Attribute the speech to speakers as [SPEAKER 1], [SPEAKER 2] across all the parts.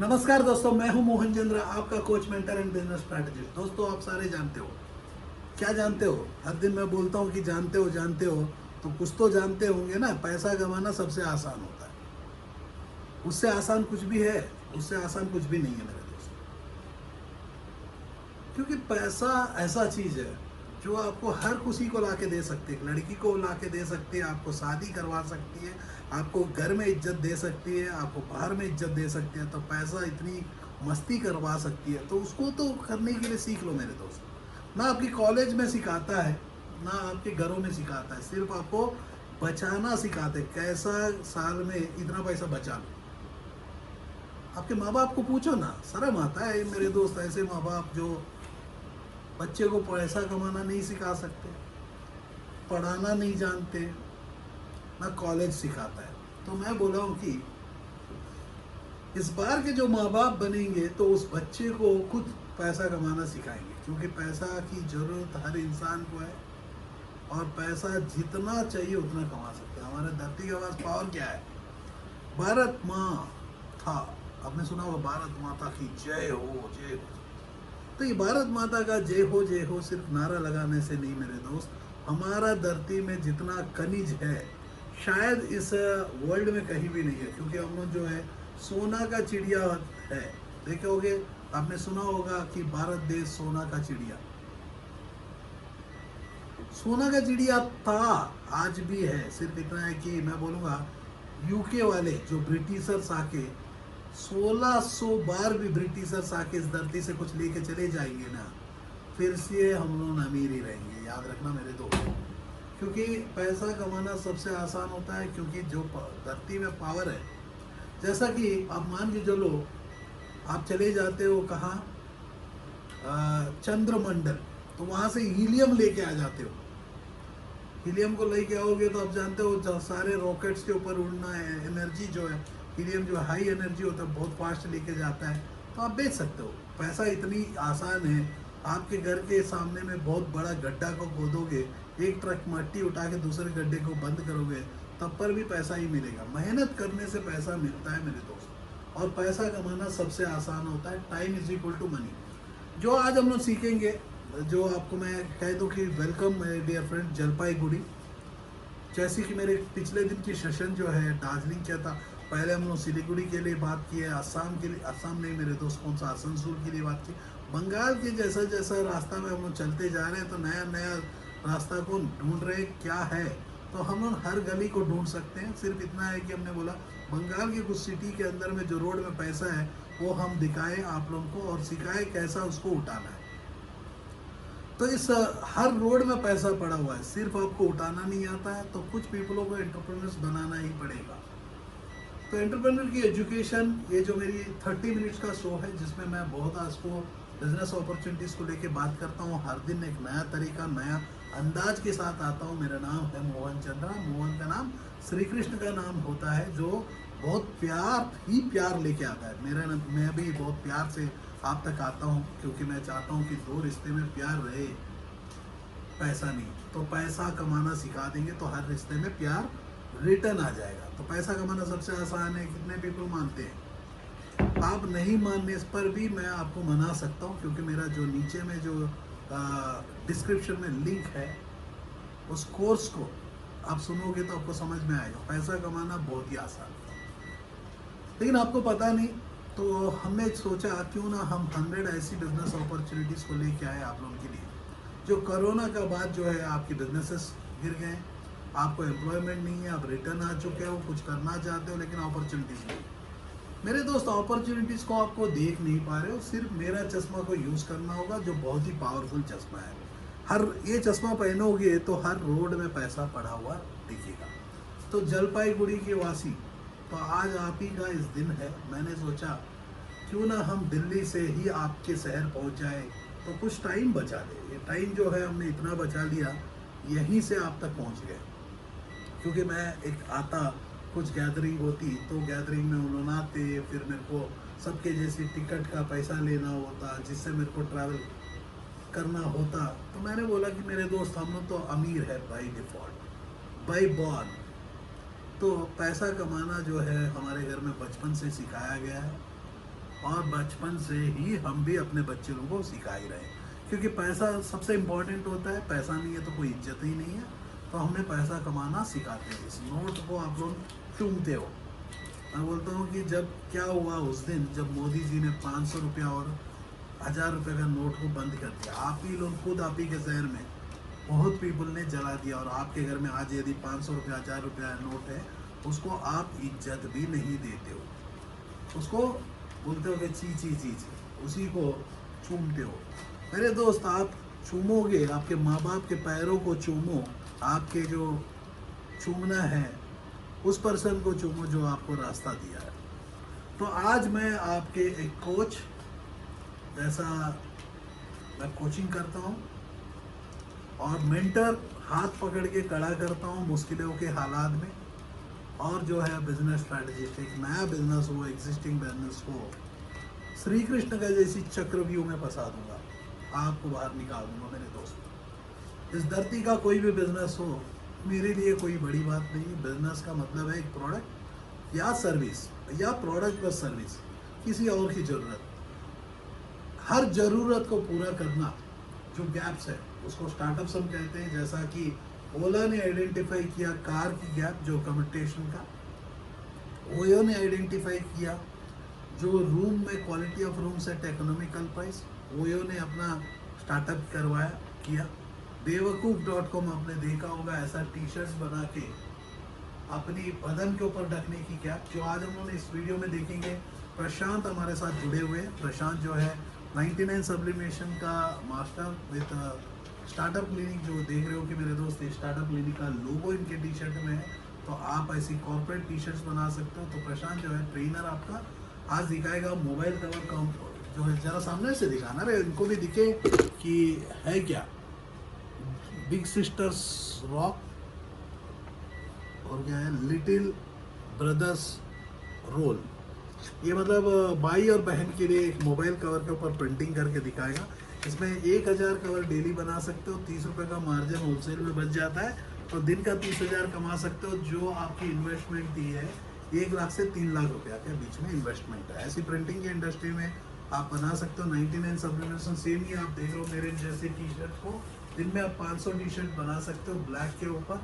[SPEAKER 1] नमस्कार दोस्तों, मैं हूं मोहन चंद्र, आपका coach, mentor and business strategist. दोस्तों, आप सारे जानते हो, क्या जानते हो? हर दिन मैं बोलता हूं कि जानते हो, तो कुछ तो जानते होंगे ना। पैसा कमाना सबसे आसान होता है। उससे आसान कुछ भी है? उससे आसान कुछ भी नहीं है मेरे दोस्त। क्योंकि पैसा ऐसा चीज है जो आपको हर खुशी को ला के दे सकती है। एक लड़की को ला के दे सकती है, आपको शादी करवा सकती है, आपको घर में इज्जत दे सकती है, आपको बाहर में इज्जत दे सकती है। तो पैसा इतनी मस्ती करवा सकती है, तो उसको तो करने के लिए सीख लो मेरे दोस्त। ना आपकी कॉलेज में सिखाता है, ना आपके घरों में सिखाता है, सिर्फ आपको बचाना सिखाते हैं। कैसा साल में इतना पैसा बचा लो। आपके माँ बाप को पूछो ना, शर्म आता है मेरे दोस्त। ऐसे माँ बाप जो बच्चे को पैसा कमाना नहीं सिखा सकते, पढ़ाना नहीं जानते, ना कॉलेज सिखाता है। तो मैं बोला हूँ कि इस बार के जो माँ बाप बनेंगे तो उस बच्चे को खुद पैसा कमाना सिखाएंगे, क्योंकि पैसा की जरूरत हर इंसान को है। और पैसा जितना चाहिए उतना कमा सकते हैं। हमारे धरती के पास पावर क्या है? भारत माँ था, आपने सुना होगा, भारत माता की जय हो, जय हो। तो ये भारत माता का जय हो सिर्फ नारा लगाने से नहीं मेरे दोस्त। हमारा धरती में जितना खनिज है, शायद इस वर्ल्ड में कहीं भी नहीं है। क्योंकि हम लोग जो है सोना का चिड़िया है। देखे होगे, आपने सुना होगा कि भारत देश सोना का चिड़िया, सोना का चिड़िया था, आज भी है। सिर्फ इतना है कि मैं बोलूँगा, यूके वाले जो ब्रिटिशर्स आके 1600 बार भी ब्रिटिशर्स आके इस धरती से कुछ लेके चले जाएंगे ना, फिर से हम लोग अमीर ही रहेंगे। याद रखना मेरे दोस्त। क्योंकि पैसा कमाना सबसे आसान होता है, क्योंकि जो धरती में पावर है, जैसा कि आप मान के चलो, आप चले जाते हो कहाँ, चंद्रमंडल, तो वहाँ से हीलियम लेके आ जाते हो। हीलियम को लेके आओगे तो आप जानते हो, जो सारे रॉकेट्स के ऊपर उड़ना है, एनर्जी जो है, हीलियम जो हाई एनर्जी होता है, बहुत फास्ट लेके जाता है। तो आप बेच सकते हो। पैसा इतनी आसान है, आपके घर के सामने में बहुत बड़ा गड्ढा को खोदोगे, एक ट्रक मिट्टी उठा के दूसरे गड्ढे को बंद करोगे, तब पर भी पैसा ही मिलेगा। मेहनत करने से पैसा मिलता है मेरे दोस्त। और पैसा कमाना सबसे आसान होता है। Time is equal to money. जो आज हम लोग सीखेंगे, जो आपको मैं कह दूं कि welcome my dear friend Jalpaiguri. जैसे कि मेरे पिछले दिन की सेशन जो है दार्जिलिंग किया था। पहले हम लोग सिलीगुड़ी के लिए बात की है, असम के लिए, असम नहीं मेरे दोस्त, कौन सा, आसनसोल के लिए बात की। बंगाल के जैसा जैसा रास्ता में हम लोग चलते जा रहे हैं, तो नया नया रास्ता को ढूंढ रहे क्या है। तो हम लोग हर गली को ढूंढ सकते हैं। सिर्फ इतना है कि हमने बोला बंगाल के कुछ सिटी के अंदर में जो रोड में पैसा है, वो हम दिखाएं आप लोगों को और सिखाएं कैसा उसको उठाना है। तो इस हर रोड में पैसा पड़ा हुआ है, सिर्फ आपको उठाना नहीं आता है। तो कुछ पीपलों को एंटरप्रेन्योर्स बनाना ही पड़ेगा। तो एंटरप्रेन्योर की एजुकेशन, ये जो मेरी 30 मिनट्स का शो है, जिसमें मैं बहुत आपको बिजनेस अपॉर्चुनिटीज़ को लेके बात करता हूँ। हर दिन एक नया तरीका, नया अंदाज के साथ आता हूँ। मेरा नाम है मोहन चंद्रा। मोहन का नाम श्री कृष्ण का नाम होता है, जो बहुत प्यार ही प्यार लेके आता है। मैं भी बहुत प्यार से आप तक आता हूँ, क्योंकि मैं चाहता हूँ कि दो रिश्ते में प्यार रहे, पैसा नहीं। तो पैसा कमाना सिखा देंगे तो हर रिश्ते में प्यार रिटर्न आ जाएगा। तो पैसा कमाना सबसे आसान है। कितने पीपल मानते हैं? आप नहीं मानने पर भी मैं आपको मना सकता हूँ, क्योंकि मेरा जो नीचे में जो डिस्क्रिप्शन में लिंक है, उस कोर्स को आप सुनोगे तो आपको समझ में आएगा। पैसा कमाना बहुत ही आसान है, लेकिन आपको पता नहीं। तो हमने सोचा क्यों ना हम 100 ऐसी बिजनेस अपॉर्चुनिटीज़ को लेके आए आप लोगों के लिए, जो कोरोना का बाद जो है आपके बिजनेसेस गिर गए, आपको एम्प्लॉयमेंट नहीं है, आप रिटर्न आ चुके हो, कुछ करना चाहते हो लेकिन अपॉर्चुनिटीज़ नहीं। मेरे दोस्त, अपॉर्चुनिटीज़ को आपको देख नहीं पा रहे हो, सिर्फ मेरा चश्मा को यूज़ करना होगा, जो बहुत ही पावरफुल चश्मा है। हर ये चश्मा पहनोगे तो हर रोड में पैसा पड़ा हुआ दिखेगा। तो जलपाईगुड़ी के वासी, तो आज आप ही का इस दिन है। मैंने सोचा क्यों ना हम दिल्ली से ही आपके शहर पहुंच जाए, तो कुछ टाइम बचा ले। ये टाइम जो है हमने इतना बचा लिया, यहीं से आप तक पहुंच गए। क्योंकि मैं एक आता, कुछ गैदरिंग होती, तो गैदरिंग में उन्होंने आते, फिर मेरे को सबके जैसी टिकट का पैसा लेना होता, जिससे मेरे को ट्रैवल करना होता। तो मैंने बोला कि मेरे दोस्त, हम लोग तो अमीर है बाई डिफ़ॉल्ट, बाई बॉर्न। तो पैसा कमाना जो है हमारे घर में बचपन से सिखाया गया है। और बचपन से ही हम भी अपने बच्चे लोगों को सिखा ही रहे हैं, क्योंकि पैसा सबसे इम्पोर्टेंट होता है। पैसा नहीं है तो कोई इज्जत ही नहीं है, तो हमें पैसा कमाना सिखाते हैं। इस नोट को आप लोग चूमते हो। मैं बोलता हूँ कि जब क्या हुआ उस दिन जब मोदी जी ने 500 रुपया और 1000 रुपये का नोट को बंद कर दिया, आप ही लोग खुद आप ही के शहर में बहुत पीपल ने जला दिया, और आपके घर में आज यदि 500 रुपया 1000 रुपया नोट है, उसको आप इज्जत भी नहीं देते हो, उसको बोलते हो कि ची ची ची ची, उसी को चूमते हो। मेरे दोस्त, आप चूमोगे, आपके माँ बाप के पैरों को चूमो, आपके जो चूमना है उस पर्सन को चूमो जो आपको रास्ता दिया है। तो आज मैं आपके एक कोच जैसा मैं कोचिंग करता हूँ और मेंटर हाथ पकड़ के खड़ा करता हूँ मुश्किलों के हालात में, और जो है बिजनेस स्ट्रैटेजी, एक नया बिजनेस हो, एग्जिस्टिंग बिजनेस हो, श्री कृष्ण का जैसी चक्रव्यूह में फंसा दूंगा, आपको बाहर निकाल दूंगा। मेरे दोस्त, इस धरती का कोई भी बिजनेस हो मेरे लिए कोई बड़ी बात नहीं है। बिजनेस का मतलब है एक प्रोडक्ट या सर्विस, या प्रोडक्ट प्लस सर्विस, किसी और की ज़रूरत, हर ज़रूरत को पूरा करना। जो गैप्स है उसको स्टार्टअप्स हम कहते हैं। जैसा कि ओला ने आइडेंटिफाई किया कार की गैप, जो कम्यूटेशन का, ओयो ने आइडेंटिफाई किया जो रूम में quality of room set economical price, OYO ने अपना स्टार्टअप करवाया किया। बेवकूफ़.com आपने देखा होगा, ऐसा टी शर्ट्स बना के अपनी बदन के ऊपर ढकने की कैप, जो आज हम लोग इस वीडियो में देखेंगे। प्रशांत हमारे साथ जुड़े हुए हैं। प्रशांत जो है 99 सब्लिमेशन का मास्टर विद स्टार्टअप क्लिनिक, जो देख रहे हो कि मेरे दोस्त स्टार्टअप क्लिनिक का लोगो इनके टी शर्ट में है, तो आप ऐसी कॉर्पोरेट टी शर्ट्स बना सकते हो। तो प्रशांत जो है ट्रेनर आपका आज दिखाएगा मोबाइल कवर का जो है, जरा सामने से दिखाना रे, इनको भी दिखे कि है क्या। बिग सिस्टर्स रॉक और क्या है, लिटिल ब्रदर्स रोल, ये मतलब भाई और बहन के लिए एक मोबाइल कवर के ऊपर प्रिंटिंग करके दिखाएगा। इसमें 1000 कवर डेली बना सकते हो, 30 रुपये का मार्जिन होलसेल में बच जाता है, और दिन का 30,000 कमा सकते हो। जो आपकी इन्वेस्टमेंट दी है 1 लाख से 3 लाख रुपया के बीच में इन्वेस्टमेंट है। ऐसी प्रिंटिंग की इंडस्ट्री में आप बना सकते हो। 99 सब्लिमेशन सेम ही आप देख रहे हो मेरे जैसे टी शर्ट को, दिन में आप 500 टी शर्ट बना सकते हो ब्लैक के ऊपर,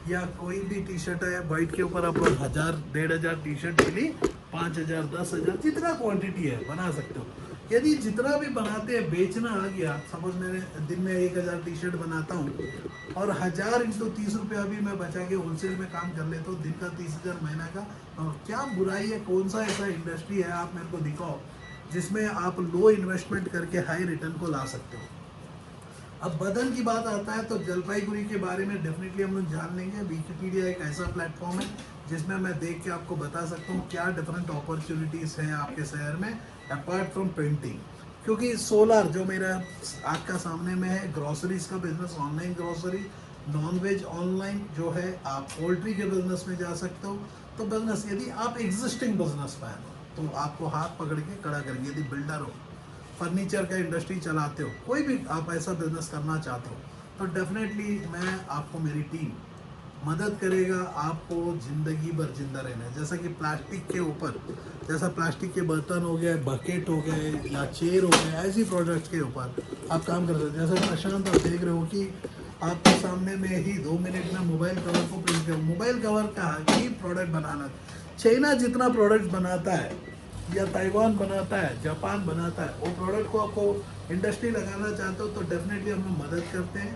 [SPEAKER 1] या कोई भी टी शर्ट है वाइट के ऊपर आप 1000 1500 टी शर्ट डेली 5000 10,000 जितना क्वांटिटी है बना सकते हो। यदि जितना भी बनाते हैं बेचना आ गया, सपोज मैंने दिन में 1000 टी शर्ट बनाता हूँ और 1000 इंटू 30 रुपया भी मैं बचा के होलसेल में काम कर लेता हूँ, दिन का 30,000 महीना का। और क्या बुराई है, कौन सा ऐसा इंडस्ट्री है आप मेरे को दिखाओ जिसमें आप लो इन्वेस्टमेंट करके हाई रिटर्न को ला सकते हो। अब बदन की बात आता है तो जलपाईगुड़ी के बारे में डेफिनेटली हम लोग जान लेंगे। विकिपीडिया एक ऐसा प्लेटफॉर्म है जिसमें मैं देख के आपको बता सकता हूँ क्या डिफरेंट अपॉर्चुनिटीज़ हैं आपके शहर में अपार्ट फ्रॉम पेंटिंग। क्योंकि सोलर जो मेरा आँख का सामने में है, ग्रॉसरीज का business, online grocery, non veg online जो है, आप पोल्ट्री के बिजनेस में जा सकते हो। तो बिजनेस, यदि आप एग्जिस्टिंग बिजनेस मैन हो तो आपको हाथ पकड़ के खड़ा करेंगे। यदि बिल्डर हो, फर्नीचर का इंडस्ट्री चलाते हो, कोई भी आप ऐसा बिजनेस करना चाहते हो, तो डेफिनेटली मैं आपको, मेरी टीम मदद करेगा आपको ज़िंदगी भर जिंदा रहना है। जैसा कि प्लास्टिक के ऊपर, जैसा प्लास्टिक के बर्तन हो गए, बकेट हो गए या चेयर हो गए, ऐसी प्रोडक्ट्स के ऊपर आप काम कर सकते हैं। जैसे प्रशांत आप देख रहे हो कि आपके सामने में ही 2 मिनट में मोबाइल कवर को प्रिंट कर, मोबाइल कवर का ही प्रोडक्ट बनाना। चाइना जितना प्रोडक्ट बनाता है या ताइवान बनाता है, जापान बनाता है, वो प्रोडक्ट को आपको इंडस्ट्री लगाना चाहते हो तो डेफिनेटली हम लोग मदद करते हैं।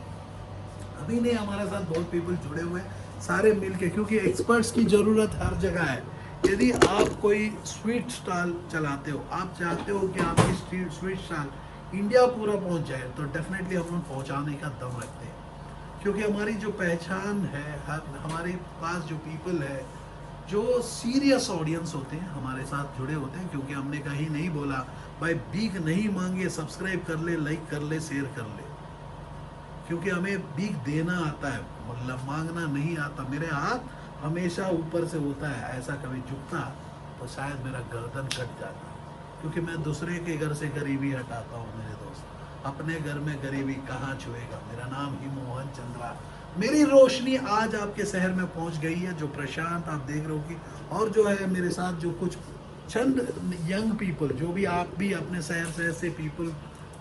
[SPEAKER 1] अभी नहीं, हमारे साथ बहुत पीपल जुड़े हुए हैं सारे मिल के, क्योंकि एक्सपर्ट्स की ज़रूरत हर जगह है। यदि आप कोई स्वीट स्टॉल चलाते हो, आप चाहते हो कि आपकी स्वीट स्टॉल इंडिया पूरा पहुंच जाए, तो डेफिनेटली हम लोग पहुँचाने का दम रखते हैं। क्योंकि हमारी जो पहचान है, हमारे पास जो पीपल है, जो सीरियस ऑडियंस होते हैं हमारे साथ जुड़े होते हैं, क्योंकि हमने कहीं नहीं बोला भाई भीख नहीं मांगे, सब्सक्राइब कर ले, लाइक कर ले, शेयर कर ले, क्योंकि हमें भीख देना आता है, मतलब मांगना नहीं आता। मेरे हाथ हमेशा ऊपर से होता है, ऐसा कभी झुकता तो शायद मेरा गर्दन कट जाता, क्योंकि मैं दूसरे के घर से गरीबी हटाता हूँ। मेरे दोस्त, अपने घर में गरीबी कहाँ छुएगा। मेरा नाम ही मोहन चंद्रा। मेरी रोशनी आज आपके शहर में पहुंच गई है, जो प्रशांत आप देख रहे हो कि, और जो है मेरे साथ जो कुछ चंद यंग पीपल, जो भी आप भी अपने शहर से ऐसे पीपल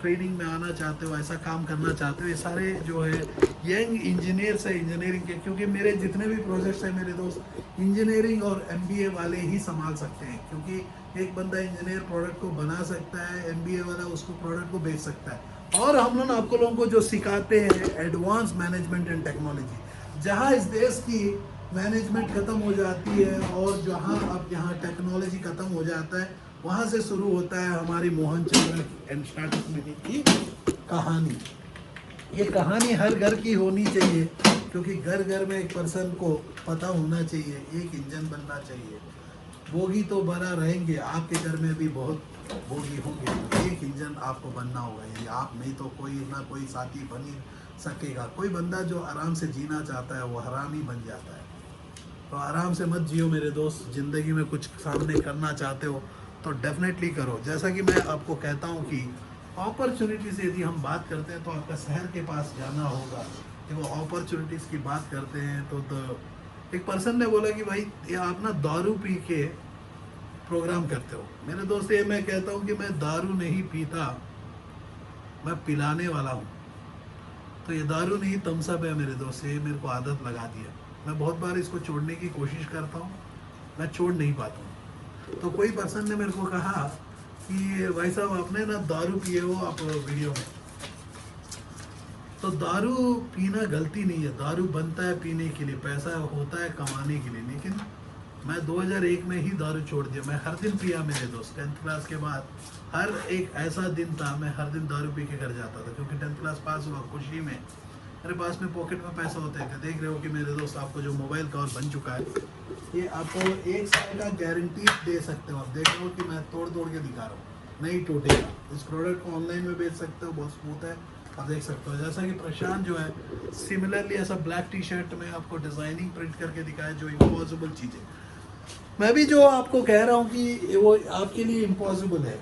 [SPEAKER 1] ट्रेनिंग में आना चाहते हो, ऐसा काम करना चाहते हो, ये सारे जो है यंग इंजीनियर्स है इंजीनियरिंग के, क्योंकि मेरे जितने भी प्रोजेक्ट्स हैं मेरे दोस्त इंजीनियरिंग और एमबीए वाले ही संभाल सकते हैं, क्योंकि एक बंदा इंजीनियर प्रोडक्ट को बना सकता है, एमबीए वाला उसको प्रोडक्ट को बेच सकता है। और हम लोग आपको लोगों को जो सिखाते हैं एडवांस मैनेजमेंट एंड टेक्नोलॉजी, जहाँ इस देश की मैनेजमेंट खत्म हो जाती है और जहाँ अब यहाँ टेक्नोलॉजी खत्म हो जाता है, वहाँ से शुरू होता है हमारी मोहन चंद्र एंड स्टार्टअप मीटिंग की कहानी। ये कहानी हर घर की होनी चाहिए, क्योंकि घर घर में एक पर्सन को पता होना चाहिए, एक इंजन बनना चाहिए। बोगी तो भरा रहेंगे, आपके घर में भी बहुत बोगी होंगे, एक इंजन आपको बनना होगा। यदि आप नहीं तो कोई ना कोई साथी बन ही सकेगा। कोई बंदा जो आराम से जीना चाहता है वो हरामी बन जाता है। तो आराम से मत जियो मेरे दोस्त, ज़िंदगी में कुछ सामने करना चाहते हो तो डेफिनेटली करो। जैसा कि मैं आपको कहता हूँ कि अपॉर्चुनिटी से यदि हम बात करते हैं तो आपका शहर के पास जाना होगा। जब वो अपॉर्चुनिटीज़ की बात करते हैं तो एक पर्सन ने बोला कि भाई ये आप ना दारू पी के प्रोग्राम करते हो। मेरे दोस्त ये मैं कहता हूँ कि मैं दारू नहीं पीता, मैं पिलाने वाला हूँ। तो ये दारू नहीं तमसअप है मेरे दोस्त, ये मेरे को आदत लगा दिया। मैं बहुत बार इसको छोड़ने की कोशिश करता हूँ, मैं छोड़ नहीं पाता हूँ। तो कोई पर्सन ने मेरे को कहा कि भाई साहब आपने ना दारू पिए हो आप वीडियो में। तो दारू पीना गलती नहीं है, दारू बनता है पीने के लिए, पैसा होता है कमाने के लिए। लेकिन मैं 2001 में ही दारू छोड़ दिया। मैं हर दिन पिया मेरे दोस्त। 10th क्लास के बाद हर एक ऐसा दिन था मैं हर दिन दारू पी के घर जाता था, क्योंकि 10th क्लास पास हुआ खुशी में, मेरे पास में पॉकेट में पैसा होते थे। देख रहे हो कि मेरे दोस्त आपको जो मोबाइल कवर बन चुका है, ये आपको 1 साल का गारंटी दे सकते हो। आप देख रहे हो कि मैं तोड़ तोड़ के दिखा रहा हूँ, नहीं टूटेगा। इस प्रोडक्ट को ऑनलाइन में बेच सकते हो, बहुत स्मूथ है, आप देख सकते हो। जैसा कि प्रशांत जो है सिमिलरली ऐसा ब्लैक टी शर्ट में आपको डिज़ाइनिंग प्रिंट करके दिखाया, जो इम्पॉसिबल चीज़ है। मैं भी जो आपको कह रहा हूँ कि वो आपके लिए इम्पॉसिबल है।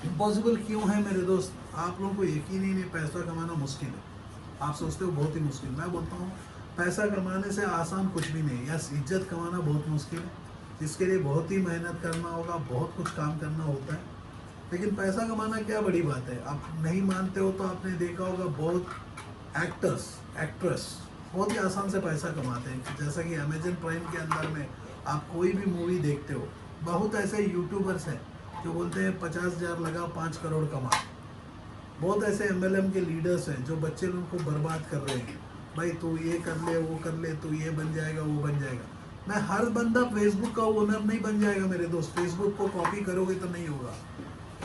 [SPEAKER 1] इम्पॉसिबल क्यों है मेरे दोस्त? आप लोगों को यकीन ही नहीं, पैसा कमाना मुश्किल है। आप सोचते हो बहुत ही मुश्किल, मैं बोलता हूँ पैसा कमाने से आसान कुछ भी नहीं। यस, इज्जत कमाना बहुत मुश्किल है, जिसके लिए बहुत ही मेहनत करना होगा, बहुत कुछ काम करना होता है। लेकिन पैसा कमाना क्या बड़ी बात है। आप नहीं मानते हो तो आपने देखा होगा बहुत एक्टर्स एक्ट्रेस बहुत ही आसान से पैसा कमाते हैं। जैसा कि अमेजन प्राइम के अंदर में आप कोई भी मूवी देखते हो, बहुत ऐसे यूट्यूबर्स हैं जो बोलते हैं 50,000 लगा 5 करोड़ कमा। बहुत ऐसे MLM के लीडर्स हैं जो बच्चे लोगों को बर्बाद कर रहे हैं। भाई तू ये कर ले, वो कर ले, तू ये बन जाएगा, वो बन जाएगा। मैं हर बंदा फेसबुक का ओनर नहीं बन जाएगा मेरे दोस्त। फेसबुक को कॉपी करोगे तो नहीं होगा।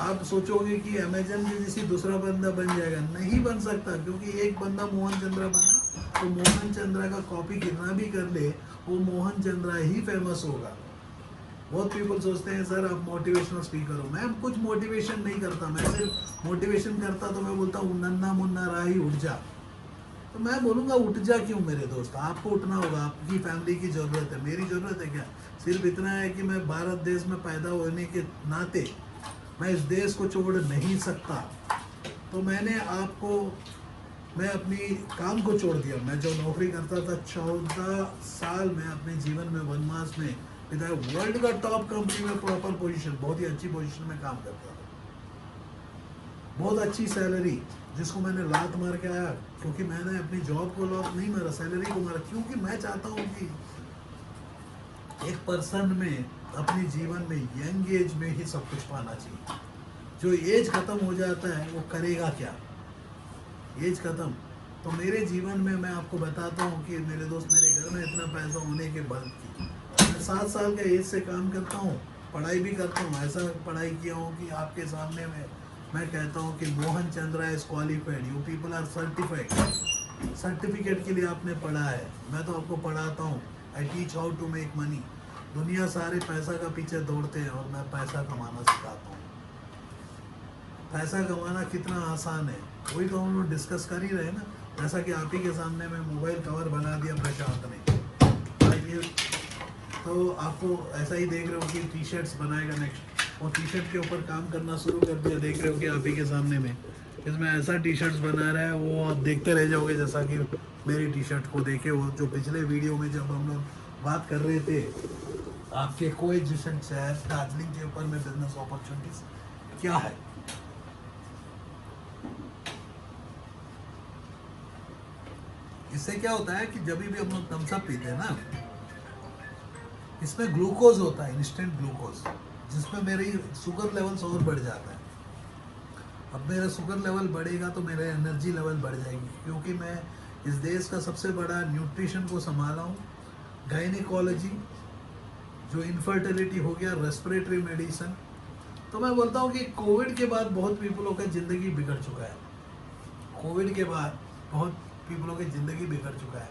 [SPEAKER 1] आप सोचोगे कि अमेजन के जैसी दूसरा बंदा बन जाएगा, नहीं बन सकता। क्योंकि एक बंदा मोहन चंद्रा बना तो मोहन चंद्रा का कॉपी कितना भी कर ले, वो मोहन चंद्रा ही फेमस होगा। बहुत पीपल सोचते हैं सर आप मोटिवेशनल स्पीकर हो। मैं कुछ मोटिवेशन नहीं करता, मैं सिर्फ मोटिवेशन करता तो मैं बोलता हूँ नन्ना मुन्ना राही उठ जा। तो मैं बोलूँगा उठ जा क्यों मेरे दोस्त? आपको उठना होगा, आपकी फैमिली की ज़रूरत है, मेरी ज़रूरत है क्या? सिर्फ इतना है कि मैं भारत देश में पैदा होने के नाते मैं इस देश को छोड़ नहीं सकता। तो मैंने आपको, मैं अपनी काम को छोड़ दिया। मैं जो नौकरी करता था 14 साल में अपने जीवन में वनमास में इधर वर्ल्ड का टॉप कंपनी में प्रॉपर पोजीशन, बहुत ही अच्छी पोजीशन में काम करता था, बहुत अच्छी सैलरी, जिसको मैंने लात मार के आया। क्योंकि मैंने अपनी जॉब को लात नहीं मारा, सैलरी को मारा। क्योंकि मैं चाहता हूँ कि एक पर्सन में अपने जीवन में यंग एज में ही सब कुछ पाना चाहिए। जो एज खत्म हो जाता है वो करेगा क्या? एज खत्म। तो मेरे जीवन में मैं आपको बताता हूँ कि मेरे दोस्त, मेरे घर में इतना पैसा होने के बाद मैं 7 साल के एज से काम करता हूँ, पढ़ाई भी करता हूँ। ऐसा पढ़ाई किया हूँ कि आपके सामने में मैं कहता हूँ कि Mohan Chandra is qualified, you people are certified. Certificate के लिए आपने पढ़ा है, मैं तो आपको पढ़ाता हूँ। I teach how to make money. दुनिया सारे पैसा का पीछे दौड़ते हैं और मैं पैसा कमाना सिखाता हूँ। पैसा कमाना कितना आसान है, वही तो हम लोग डिस्कस कर ही रहे हैं ना। जैसा कि आप ही के सामने में मोबाइल कवर बना दिया प्रशांत ने, ये तो आपको ऐसा ही देख रहे हो कि टी शर्ट्स बनाएगा नेक्स्ट, और टी शर्ट के ऊपर काम करना शुरू कर दिया। देख रहे हो कि आप ही के सामने में इसमें ऐसा टी शर्ट्स बना रहा है, वो आप देखते रह जाओगे। जैसा कि मेरी टी शर्ट को देखे, वो जो पिछले वीडियो में जब हम लोग बात कर रहे थे आपके कोएजिशन शहर दार्जिलिंग के ऊपर में बिजनेस अपॉर्चुनिटीज क्या है। इससे क्या होता है कि जब भी हम लोग थम्स अप पीते हैं ना, इसमें ग्लूकोज होता है, इंस्टेंट ग्लूकोज, जिसमें मेरी शुगर लेवल्स और बढ़ जाता है। अब मेरा शुगर लेवल बढ़ेगा तो मेरा एनर्जी लेवल बढ़ जाएगी, क्योंकि मैं इस देश का सबसे बड़ा न्यूट्रिशन को संभाला हूँ, गायनिकोलॉजी, जो इनफर्टिलिटी हो गया, रेस्पिरेटरी मेडिसिन। तो मैं बोलता हूँ कि कोविड के बाद बहुत पीपलों का ज़िंदगी बिगड़ चुका है। कोविड के बाद बहुत पीपलों की ज़िंदगी बिगड़ चुका है।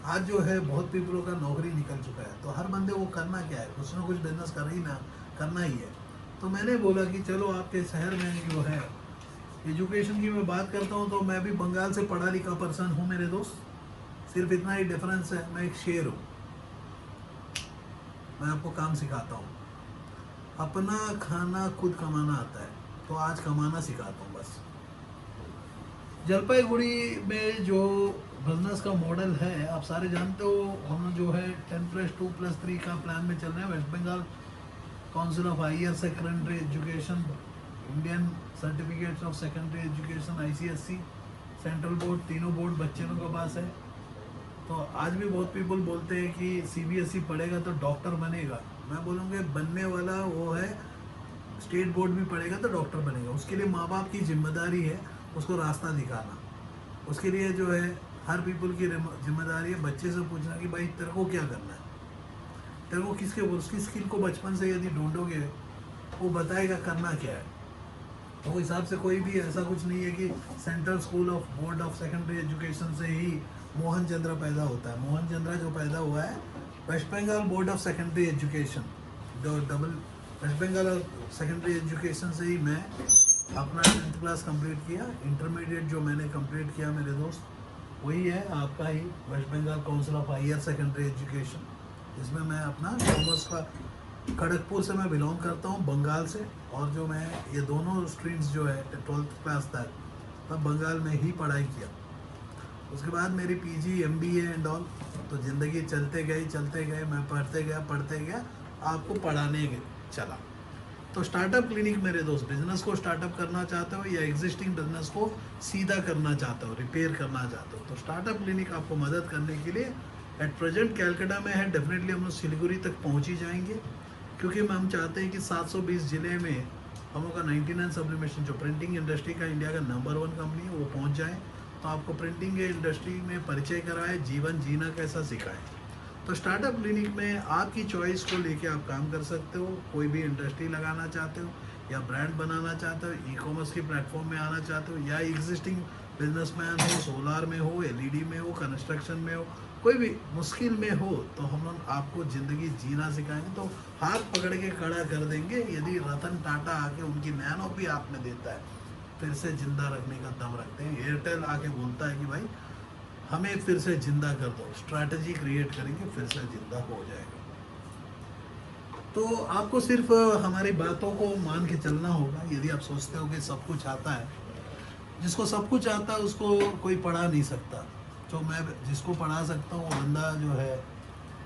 [SPEAKER 1] आज जो है बहुत पीपलों का नौकरी निकल चुका है, तो हर बंदे को करना क्या है, कुछ ना कुछ बिजनेस करना ही है। तो मैंने बोला कि चलो आपके शहर में जो है एजुकेशन की मैं बात करता हूँ, तो मैं भी बंगाल से पढ़ा लिखा पर्सन हूँ मेरे दोस्त। सिर्फ इतना ही डिफरेंस है, मैं एक शेर हूँ। मैं आपको काम सिखाता हूँ, अपना खाना खुद कमाना आता है, तो आज कमाना सिखाता हूँ बस। जलपाईगुड़ी में जो बिजनेस का मॉडल है, आप सारे जानते हो, हम जो है 10+2+3 का प्लान में चल रहे हैं। West Bengal council of higher secondary education, Indian certificates of secondary education, ICSE, central board, तीनों बोर्ड बच्चे लोगों के पास है। तो आज भी बहुत पीपल बोलते हैं कि CBSE पढ़ेगा तो डॉक्टर बनेगा। मैं बोलूँगा बनने वाला वो है, स्टेट बोर्ड भी पढ़ेगा तो डॉक्टर बनेगा। उसके लिए माँ बाप की जिम्मेदारी है उसको रास्ता दिखाना। उसके लिए जो है हर पीपल की जिम्मेदारी है बच्चे से पूछना कि भाई तेरे को क्या करना है, तेरे को उसकी स्किल को बचपन से यदि ढूंढोगे वो बताएगा करना क्या है। तो उस हिसाब से कोई भी ऐसा कुछ नहीं है कि central school of board of secondary education से ही मोहन चंद्रा पैदा होता है। मोहन चंद्रा जो पैदा हुआ है West Bengal board of secondary education, West Bengal secondary education से ही मैं अपना 10th क्लास कंप्लीट किया। इंटरमीडिएट जो मैंने कंप्लीट किया मेरे दोस्त, वही है आपका ही West Bengal council of higher secondary Education, जिसमें मैं अपना कॉमर्स का, खड़गपुर से मैं बिलोंग करता हूँ, बंगाल से। और जो मैं ये दोनों स्ट्रीम्स जो है 12th क्लास तक मैं बंगाल में ही पढ़ाई किया। उसके बाद मेरी PG MBA एंड ऑल। तो ज़िंदगी चलते गए, मैं पढ़ते गया, आपको पढ़ाने चला। तो स्टार्टअप क्लिनिक मेरे दोस्त, बिजनेस को स्टार्टअप करना चाहते हो या एग्जिस्टिंग बिजनेस को सीधा करना चाहते हो, रिपेयर करना चाहते हो, तो स्टार्टअप क्लिनिक आपको मदद करने के लिए एट प्रेजेंट कैलकाटा में है। डेफिनेटली हम लोग सिलीगुड़ी तक पहुँच ही जाएंगे, क्योंकि हम चाहते हैं कि 720 ज़िले में हम लोग का 99 सब्लिमेशन, जो प्रिंटिंग इंडस्ट्री का इंडिया का नंबर 1 कंपनी है, वो पहुँच जाए। तो आपको प्रिंटिंग के इंडस्ट्री में परिचय कराए, जीवन जीना कैसा सिखाए। तो स्टार्टअप क्लिनिक में आपकी चॉइस को लेके आप काम कर सकते हो। कोई भी इंडस्ट्री लगाना चाहते हो या ब्रांड बनाना चाहते हो, ई-कॉमर्स की प्लेटफॉर्म में आना चाहते हो, या एग्जिस्टिंग बिजनेसमैन हो, सोलार में हो, LED में हो, कंस्ट्रक्शन में हो, कोई भी मुश्किल में हो, तो हम लोग आपको ज़िंदगी जीना सिखाएंगे। तो हाथ पकड़ के खड़ा कर देंगे। यदि रतन टाटा आके उनकी नैनो भी आप में देता है, फिर से जिंदा रखने का दम रखते हैं। एयरटेल आके बोलता है कि भाई हमें फिर से जिंदा कर दो, स्ट्रैटेजी क्रिएट करेंगे, फिर से जिंदा हो जाएगा। तो आपको सिर्फ हमारी बातों को मान के चलना होगा। यदि आप सोचते हो कि सब कुछ आता है, जिसको सब कुछ आता है उसको कोई पढ़ा नहीं सकता। जो मैं जिसको पढ़ा सकता हूँ वो बंदा जो है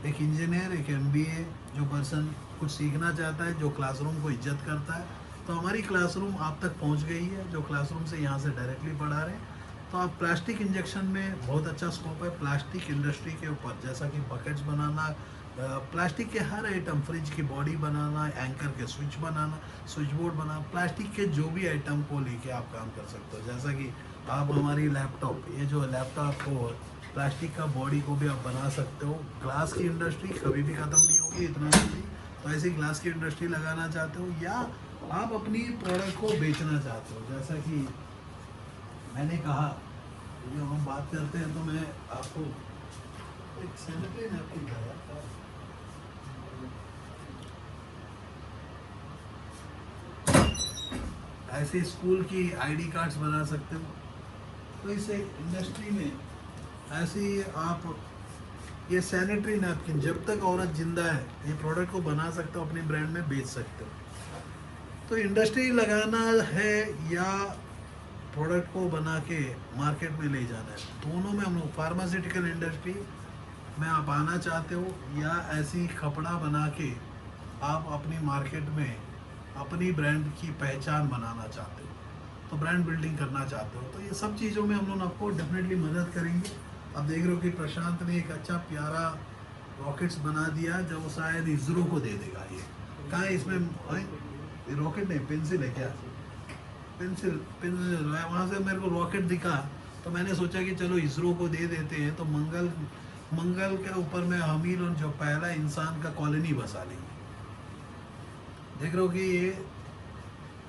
[SPEAKER 1] एक इंजीनियर, एक MBA, जो पर्सन कुछ सीखना चाहता है, जो क्लासरूम को इज्जत करता है। तो हमारी क्लासरूम आप तक पहुँच गई है, जो क्लासरूम से यहाँ से डायरेक्टली पढ़ा रहे हैं। तो आप प्लास्टिक इंजेक्शन में बहुत अच्छा स्कोप है। प्लास्टिक इंडस्ट्री के ऊपर, जैसा कि बकेट्स बनाना, प्लास्टिक के हर आइटम, फ्रिज की बॉडी बनाना, एंकर के स्विच बनाना, स्विच बोर्ड बनाना, प्लास्टिक के जो भी आइटम को लेके आप काम कर सकते हो। जैसा कि आप हमारी लैपटॉप, ये जो लैपटॉप को प्लास्टिक का बॉडी को भी आप बना सकते हो। ग्लास की इंडस्ट्री कभी भी ख़त्म नहीं होगी इतना जल्दी। तो ऐसी ग्लास की इंडस्ट्री लगाना चाहते हो, या आप अपनी प्रोडक्ट को बेचना चाहते हो, जैसा कि मैंने कहा, जब हम बात करते हैं तो मैं आपको एक सैनिटरी नैपकिन दिखाया। ऐसे स्कूल की ID कार्ड्स बना सकते हो। तो इस इंडस्ट्री में ऐसी आप ये सैनिटरी नैपकिन, जब तक औरत जिंदा है, ये प्रोडक्ट को बना सकते हो, अपने ब्रांड में बेच सकते हो। तो इंडस्ट्री लगाना है या प्रोडक्ट को बना के मार्केट में ले जाना है, दोनों में हम लोग फार्मास्यूटिकल इंडस्ट्री में आप आना चाहते हो, या ऐसी कपड़ा बना के आप अपनी मार्केट में अपनी ब्रांड की पहचान बनाना चाहते हो, तो ब्रांड बिल्डिंग करना चाहते हो, तो ये सब चीज़ों में हम लोग आपको डेफिनेटली मदद करेंगे। आप देख रहे हो कि प्रशांत ने एक अच्छा प्यारा रॉकेट्स बना दिया जो वो शायद इसरो को दे देगा। ये कहाँ है इसमें? ये रॉकेट नहीं, पेंसिल है क्या? पेंसिल पेंसिल है। वहाँ से मेरे को रॉकेट दिखा तो मैंने सोचा कि चलो इसरो को दे देते हैं, तो मंगल के ऊपर में हम ही लोग जो पहला इंसान का कॉलोनी बसा लेंगे। देख रहे हो कि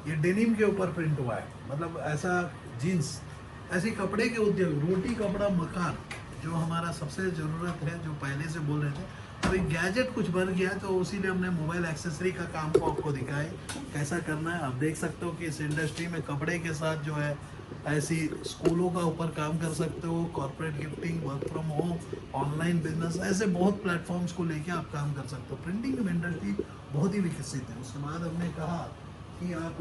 [SPEAKER 1] ये डेनिम के ऊपर प्रिंट हुआ है, मतलब ऐसा जीन्स, ऐसे कपड़े के उद्योग, रोटी कपड़ा मकान जो हमारा सबसे ज़रूरत है, जो पहले से बोल रहे थे। तो एक गैजेट कुछ बन गया, तो उसीलिए हमने मोबाइल एक्सेसरी का काम को आपको दिखाए कैसा करना है। आप देख सकते हो कि इस इंडस्ट्री में कपड़े के साथ जो है ऐसी स्कूलों का ऊपर काम कर सकते हो, corporate gifting, work from home, online business, ऐसे बहुत प्लेटफॉर्म्स को लेके आप काम कर सकते हो। प्रिंटिंग इंडस्ट्री बहुत ही विकसित है। उसके बाद हमने कहा कि आप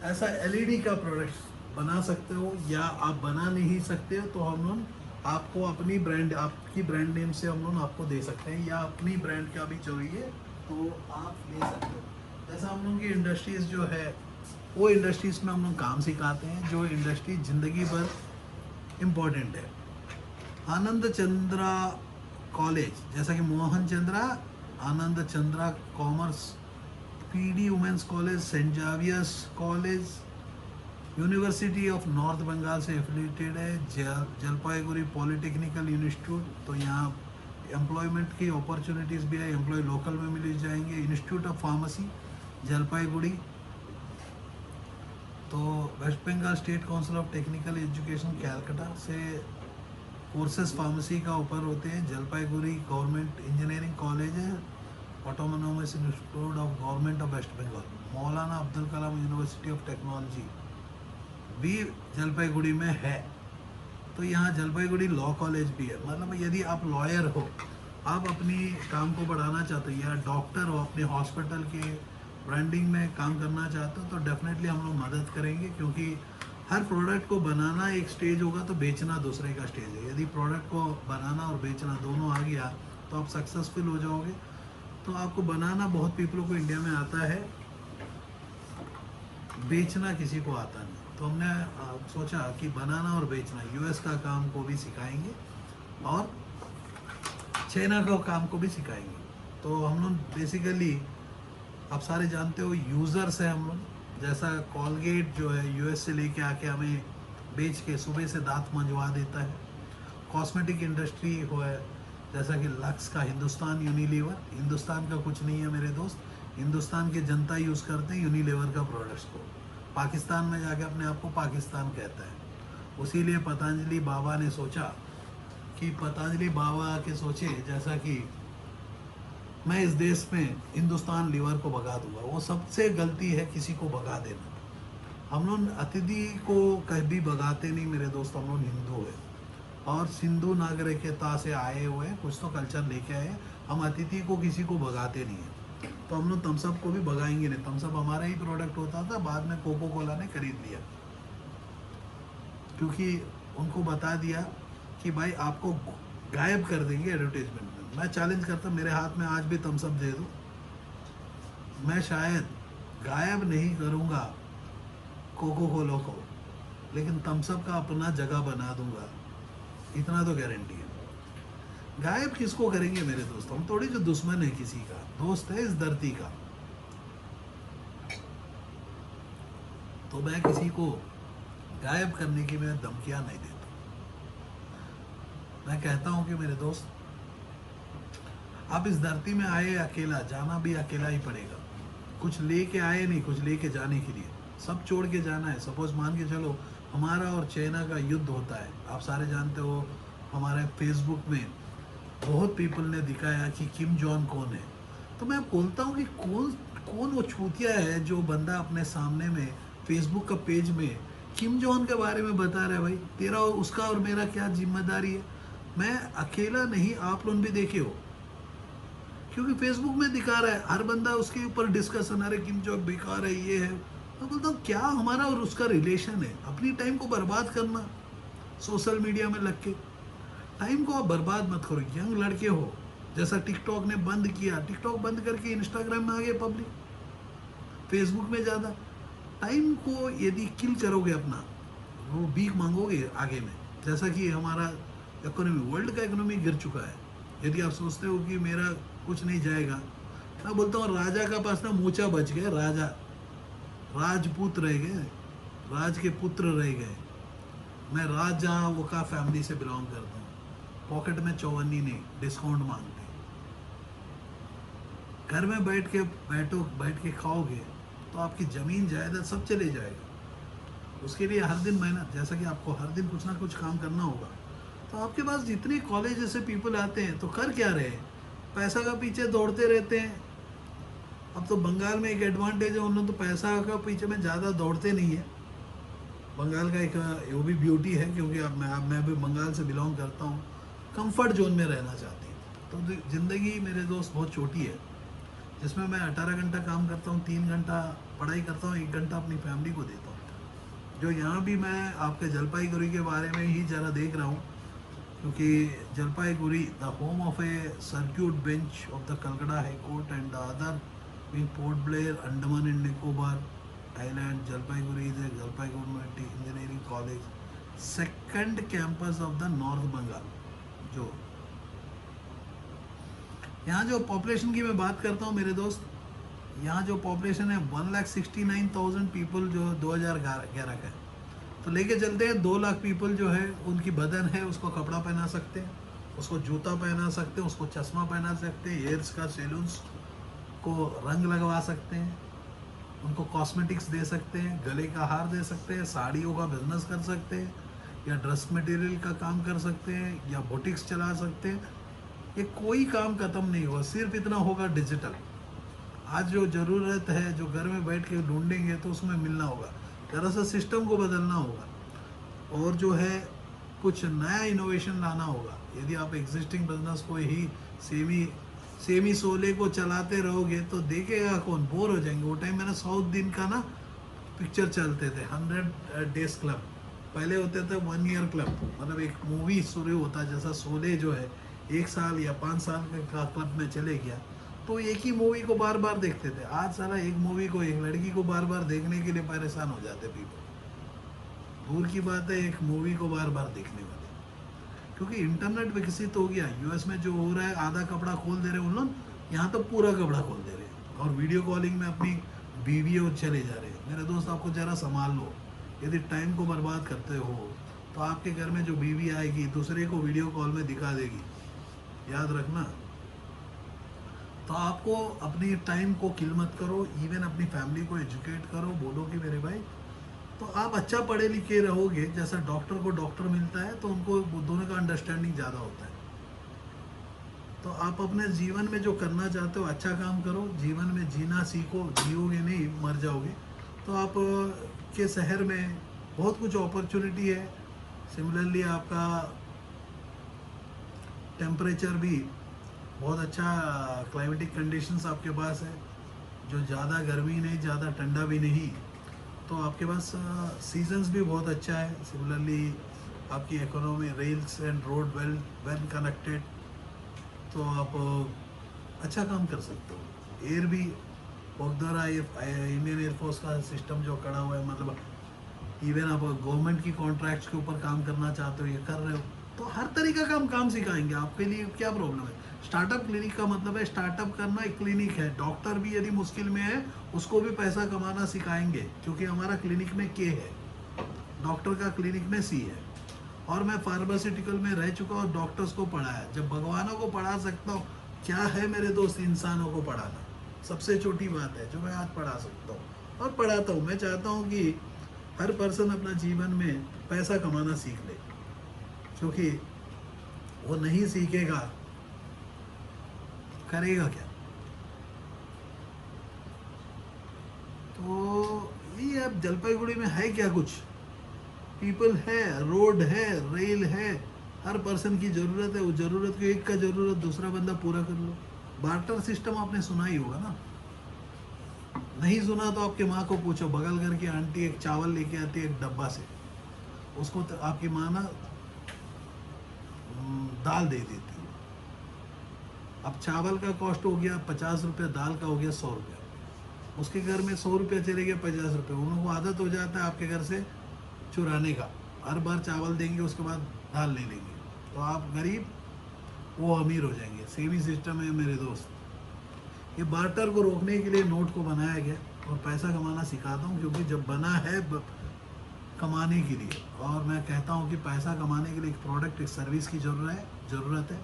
[SPEAKER 1] ऐसा एलईडी का प्रोडक्ट बना सकते हो, या आप बना नहीं सकते हो तो हम लोग आपको अपनी ब्रांड, आपकी ब्रांड नेम से हम लोग आपको दे सकते हैं, या अपनी ब्रांड का भी चाहिए तो आप ले सकते हो। जैसा हम लोग की इंडस्ट्रीज जो है वो इंडस्ट्रीज में हम लोग काम सिखाते हैं, जो इंडस्ट्री ज़िंदगी भर इम्पोर्टेंट है। आनंद चंद्रा कॉलेज, जैसा कि Mohan Chandra, Ananda Chandra Commerce, PD Women's College, Saint Xavier's College, University of North Bengal से एफिलेटेड है। जलपाईगुड़ी पॉलिटेक्निकल इंस्टीट्यूट, तो यहाँ एम्प्लॉयमेंट की अपॉर्चुनिटीज़ भी है, एम्प्लॉय लोकल में मिल जाएंगे। इंस्टीट्यूट ऑफ फार्मेसी जलपाईगुड़ी, तो West Bengal state council of technical education Calcutta से कोर्सेज फार्मेसी का ऊपर होते हैं। जलपाईगुड़ी गवर्नमेंट इंजीनियरिंग कॉलेज है, autonomous institute of government of West Bengal. Maulana Abdul Kalam university of technology भी जलपाईगुड़ी में है। तो यहाँ जलपाईगुड़ी लॉ कॉलेज भी है। मतलब यदि आप लॉयर हो, आप अपनी काम को बढ़ाना चाहते हो, या डॉक्टर हो, अपने हॉस्पिटल के ब्रांडिंग में काम करना चाहते हो, तो डेफिनेटली हम लोग मदद करेंगे। क्योंकि हर प्रोडक्ट को बनाना एक स्टेज होगा, तो बेचना दूसरे का स्टेज है। यदि प्रोडक्ट को बनाना और बेचना दोनों आ गया तो आप सक्सेसफुल हो जाओगे। तो आपको बनाना बहुत पीपलों को इंडिया में आता है, बेचना किसी को आता नहीं। तो हमने सोचा कि बनाना और बेचना, यूएस का काम को भी सिखाएंगे और चाइना का काम को भी सिखाएंगे। तो हम लोग बेसिकली, आप सारे जानते हो, यूज़र्स हैं हम लोग। जैसा कॉलगेट जो है यूएस से लेके आके हमें बेच के सुबह से दांत मंजवा देता है। कॉस्मेटिक इंडस्ट्री हो है, जैसा कि लक्स का हिंदुस्तान यूनिलीवर, हिंदुस्तान का कुछ नहीं है मेरे दोस्त, हिंदुस्तान के जनता यूज़ करते हैं यूनिलीवर का प्रोडक्ट्स को। पाकिस्तान में जाके अपने आप को पाकिस्तान कहता है। उसीलिए पतंजलि बाबा ने सोचा कि पतंजलि बाबा के सोचे जैसा कि मैं इस देश में हिंदुस्तान लीवर को भगा दूंगा। वो सबसे गलती है किसी को भगा देना। हम लोग अतिथि को कभी भगाते नहीं मेरे दोस्त। हम लोग हिंदू है और सिंधु नागरिकता से आए हुए हैं, कुछ तो कल्चर लेके आए हैं। हम अतिथि को किसी को भगाते नहीं हैं। तो हम लोग थम्सअप को भी भगाएंगे नहीं। थम्सअप हमारा ही प्रोडक्ट होता था, बाद में कोको कोला ने खरीद लिया, क्योंकि उनको बता दिया कि भाई आपको गायब कर देंगे एडवर्टाइजमेंट में। मैं चैलेंज करता, मेरे हाथ में आज भी थम्सअप दे दो, मैं शायद गायब नहीं करूँगा कोको कोला को, लेकिन थम्सअप का अपना जगह बना दूंगा, इतना तो गारंटी है। गायब किसको करेंगे मेरे दोस्त? हम थोड़ी जो दुश्मन है किसी का, दोस्त है इस धरती का। तो मैं किसी को गायब करने की मैं धमकियां नहीं देता। मैं कहता हूं कि मेरे दोस्त, आप इस धरती में आए अकेला, जाना भी अकेला ही पड़ेगा। कुछ लेके आए नहीं, कुछ लेके जाने के लिए सब छोड़ के जाना है। सपोज मान के चलो हमारा और चाइना का युद्ध होता है, आप सारे जानते हो। हमारे फेसबुक में बहुत पीपल ने दिखाया कि किम जॉन कौन है। तो मैं बोलता हूँ कि कौन वो छूतिया है जो बंदा अपने सामने में फेसबुक का पेज में किम जॉन के बारे में बता रहा है। भाई तेरा और उसका और मेरा क्या जिम्मेदारी है? मैं अकेला नहीं, आप लोग भी देखे हो, क्योंकि फेसबुक में दिखा रहा है हर बंदा, उसके ऊपर डिस्कशन, अरे किम जॉन बेकार है, ये है। मैं बोलता हूँ क्या हमारा और उसका रिलेशन है? अपनी टाइम को बर्बाद करना सोशल मीडिया में लग के, टाइम को आप बर्बाद मत करो। यंग लड़के हो, जैसा टिकटॉक ने बंद किया, टिकटॉक बंद करके इंस्टाग्राम में आ गए पब्लिक, फेसबुक में ज़्यादा। टाइम को यदि किल करोगे अपना, वो भीख मांगोगे आगे में। जैसा कि हमारा इकोनॉमी, वर्ल्ड का इकोनॉमी गिर चुका है। यदि आप सोचते हो कि मेरा कुछ नहीं जाएगा, मैं बोलता हूँ राजा का पास ना मूछा बच गए, राजा, राजपूत रह गए, राज के पुत्र रह गए। मैं राजा वो का फैमिली से बिलोंग करता हूँ। पॉकेट में चौवन्नी नहीं, डिस्काउंट मांगते। घर में बैठ के खाओगे तो आपकी ज़मीन जायदाद सब चले जाएगा। उसके लिए हर दिन मेहनत, जैसा कि आपको हर दिन कुछ ना कुछ काम करना होगा। तो आपके पास जितने कॉलेज से पीपल आते हैं तो कर क्या रहे हैं, पैसा का पीछे दौड़ते रहते हैं। अब तो बंगाल में एक एडवांटेज है, उन लोग तो पैसा का पीछे में ज़्यादा दौड़ते नहीं है। बंगाल का एक वो भी ब्यूटी है, क्योंकि अब मैं भी बंगाल से बिलोंग करता हूँ। कंफर्ट जोन में रहना चाहती है। तो ज़िंदगी मेरे दोस्त बहुत छोटी है, जिसमें मैं 18 घंटा काम करता हूँ, 3 घंटा पढ़ाई करता हूँ, 1 घंटा अपनी फैमिली को देता हूँ। जो यहाँ भी मैं आपके जलपाईगुड़ी के बारे में ही ज़रा देख रहा हूँ, क्योंकि Jalpaiguri the home of a circuit bench of the Calcutta high court and the other being Port Blair, Andaman and Nicobar island. Jalpaiguri is a Jalpaiguri engineering college, second campus of the north Bengal. जो यहाँ जो पॉपुलेशन की मैं बात करता हूँ मेरे दोस्त, यहाँ जो पॉपुलेशन है 1,69,000 पीपल जो 2011 का है। तो लेके चलते हैं 2 लाख पीपल जो है उनकी बदन है, उसको कपड़ा पहना सकते हैं, उसको जूता पहना सकते हैं, उसको चश्मा पहना सकते हैं, हेयर्स का सैलून्स को रंग लगवा सकते हैं, उनको कॉस्मेटिक्स दे सकते हैं, गले का हार दे सकते हैं, साड़ियों का बिजनेस कर सकते हैं, या ड्रेस मटेरियल का काम कर सकते हैं, या बुटीक्स चला सकते हैं। ये कोई काम खत्म नहीं हुआ, सिर्फ इतना होगा डिजिटल। आज जो ज़रूरत है जो घर में बैठ के ढूंढेंगे तो उसमें मिलना होगा। दरअसल सिस्टम को बदलना होगा और जो है कुछ नया इनोवेशन लाना होगा। यदि आप एग्जिस्टिंग बिजनेस को ही सेमी सोले को चलाते रहोगे तो देखेगा कौन, बोर हो जाएंगे। वो टाइम मैंने साउथ दिन का ना पिक्चर चलते थे, 100 डेज क्लब, पहले होते थे 1 ईयर क्लब, मतलब एक मूवी शुरू होता जैसा सोले जो है 1 साल या 5 साल का क्लब में चले गया, तो एक ही मूवी को बार बार देखते थे। आज सारा एक मूवी को, एक लड़की को बार बार देखने के लिए परेशान हो जाते पीपल। दूर की बात है एक मूवी को बार बार देखने वाले, क्योंकि इंटरनेट विकसित हो गया। यूएस में जो हो रहा है, आधा कपड़ा खोल दे रहे हैं उन लोग, यहाँ तो पूरा कपड़ा खोल दे रहे हैं और वीडियो कॉलिंग में अपनी बीवी और चले जा रहे हैं। मेरे दोस्त आपको ज़रा संभाल लो। यदि टाइम को बर्बाद करते हो तो आपके घर में जो बीवी आएगी दूसरे को वीडियो कॉल में दिखा देगी, याद रखना। तो आपको अपनी टाइम को किल मत करो, इवन अपनी फैमिली को एजुकेट करो। बोलो कि मेरे भाई, तो आप अच्छा पढ़े लिखे रहोगे। जैसा डॉक्टर को डॉक्टर मिलता है तो उनको दोनों का अंडरस्टैंडिंग ज़्यादा होता है। तो आप अपने जीवन में जो करना चाहते हो अच्छा काम करो, जीवन में जीना सीखो, जियोगे नहीं मर जाओगे। तो आप के शहर में बहुत कुछ अपॉर्चुनिटी है। सिमिलरली आपका टेम्परेचर भी बहुत अच्छा, क्लाइमेटिक कंडीशंस आपके पास है, जो ज़्यादा गर्मी नहीं ज़्यादा ठंडा भी नहीं। तो आपके पास सीजन्स भी बहुत अच्छा है। सिमिलरली आपकी economy, rails and road well connected, तो आप अच्छा काम कर सकते हो। एयर भी बहुत द्वारा इंडियन एयरफोर्स का सिस्टम जो खड़ा हुआ है, मतलब इवन आप गवर्नमेंट की कॉन्ट्रैक्ट्स के ऊपर काम करना चाहते हो, ये कर रहे हो, तो हर तरीका का हम काम सिखाएंगे। आपके लिए क्या प्रॉब्लम है? स्टार्टअप क्लिनिक का मतलब है स्टार्टअप करना, एक क्लिनिक है। डॉक्टर भी यदि मुश्किल में है उसको भी पैसा कमाना सिखाएंगे, क्योंकि हमारा क्लिनिक में के है, डॉक्टर का क्लिनिक में सी है। और मैं फार्मास्यूटिकल में रह चुका और डॉक्टर्स को पढ़ाया। जब भगवानों को पढ़ा सकता हूँ, क्या है मेरे दोस्त इंसानों को पढ़ाना, सबसे छोटी बात है जो मैं आज पढ़ा सकता हूँ और पढ़ाता हूँ। मैं चाहता हूँ कि हर पर्सन अपना जीवन में पैसा कमाना सीख ले, क्योंकि वो नहीं सीखेगा करेगा क्या? तो ये अब जलपाईगुड़ी में है क्या कुछ? पीपल है, रोड है, रेल है, हर पर्सन की ज़रूरत है। वो ज़रूरत को एक का ज़रूरत दूसरा बंदा पूरा कर लो। बार्टर सिस्टम आपने सुना ही होगा ना? नहीं सुना तो आपके माँ को पूछो। बगल घर की आंटी एक चावल लेके आती है एक डब्बा से, उसको तो आपकी माँ ना दाल दे देती है। अब चावल का कॉस्ट हो गया 50 रुपये, दाल का हो गया 100 रुपये, उसके घर में 100 रुपये चले गए 50 रुपये, उन लोगों को आदत हो जाता है आपके घर से चुराने का, हर बार चावल देंगे उसके बाद दाल ले लेंगे, तो आप गरीब वो अमीर हो जाएंगे। सेम ही सिस्टम है मेरे दोस्त। ये बार्टर को रोकने के लिए नोट को बनाया गया और पैसा कमाना सिखाता हूँ, क्योंकि जब बना है कमाने के लिए, और मैं कहता हूँ कि पैसा कमाने के लिए एक प्रोडक्ट एक सर्विस की ज़रूरत है।